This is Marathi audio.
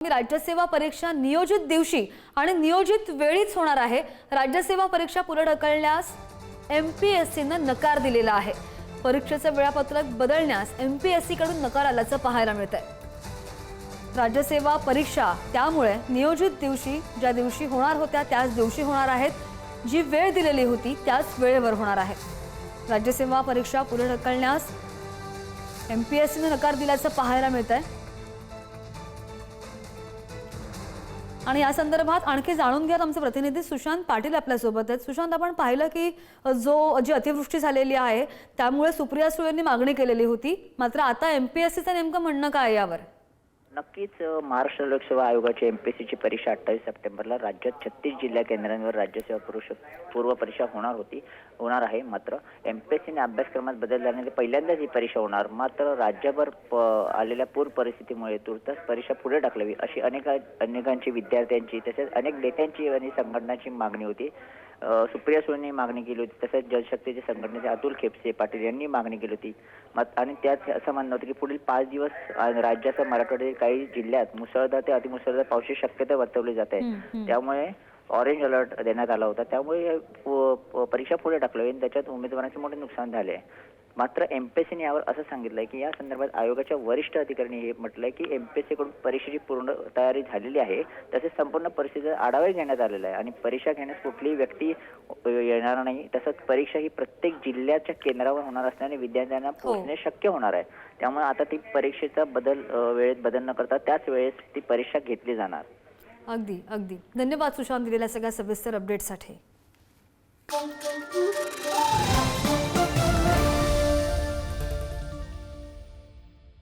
राज्यसेवा परीक्षा नियोजित दिवशी आणि नियोजित वेळीच होणार आहे। राज्यसेवा परीक्षा पुढे ढकलण्यास एमपीएससीने नकार दिलेला आहे। परीक्षेचे वेळापत्रक बदलण्यास एमपीएससी कडून नकार आल्याचं पाहायला मिळतंय। राज्यसेवा परीक्षा त्यामुळे नियोजित दिवशी ज्या दिवशी होणार होत्या त्याच दिवशी होणार आहेत। जी वेळ दिलेली होती त्याच वेळेवर होणार आहे। राज्यसेवा परीक्षा पुढे ढकलण्यास एमपीएससीने नकार दिल्याचं पाहायला मिळतंय। आणि या संदर्भात आणखी जाणून घ्या आमचे प्रतिनिधी सुशांत पाटील आपल्या सोबत आहेत। सुशांत, आपण पाहिलं की जी अतिवृष्टी झालेली आहे त्यामुळे सुप्रिया सुळे यांनी मागणी केलेली होती, मात्र आता एमपीएससीचं नेमकं म्हणणं काय यावर? नक्कीच महाराष्ट्र लोकसेवा आयोगाची एमपीएससीची परीक्षा 28 सप्टेंबरला राज्यात 36 जिल्हा केंद्रांवर राज्यसेवा पूर्व परीक्षा होणार आहे। मात्र एमपीएससीने अभ्यासक्रमात बदल झाल्याने पहिल्यांदाच ही परीक्षा होणार। मात्र राज्यभर आलेल्या पूर परिस्थितीमुळे तुर्तास परीक्षा पुढे ढकलावी अशी अनेकांची विद्यार्थ्यांची तसेच अनेक नेत्यांची आणि संघटनांची मागणी होती। सुप्रिया सुळेंनी मागणी केली होती, तसेच जलशक्तीचे संघटनेचे अतुल खेपसे पाटील यांनी मागणी केली होती। आणि त्यात असं म्हणणं होतं की पुढील 5 दिवस राज्यासह मराठवाड्यातील काही जिल्ह्यात मुसळधार ते अतिमुसळधार पावसाची शक्यता वर्तवली जात आहे। त्यामुळे ऑरेंज अलर्ट देण्यात आला होता। त्यामुळे परीक्षा पुढे ढकलावी आणि त्याच्यात उमेदवारांचे मोठे नुकसान झाले आहे। मात्र एमपीएससीने यावर असं सांगितलंय की या संदर्भात आयोगाच्या वरिष्ठ अधिकाऱ्यांनी हे म्हटलंय की एमपीएससी कडून परीक्षेची पूर्ण तयारी झालेली आहे, तसेच संपूर्ण परिस्थितीचा आढावा घेण्यात आलेला आहे आणि परीक्षा घेण्यास कुठलीही व्यक्ती येणार नाही। तसंच परीक्षा ही प्रत्येक जिल्ह्याच्या केंद्रावर होणार असल्याने विद्यार्थ्यांना पोहोचणे शक्य होणार आहे। त्यामुळे आता ती परीक्षेचा वेळेत बदल न करता त्याच वेळेस ती परीक्षा घेतली जाणार। अगदी धन्यवाद सुशांत दिलेल्या सगळ्या सविस्तर अपडेटसाठी।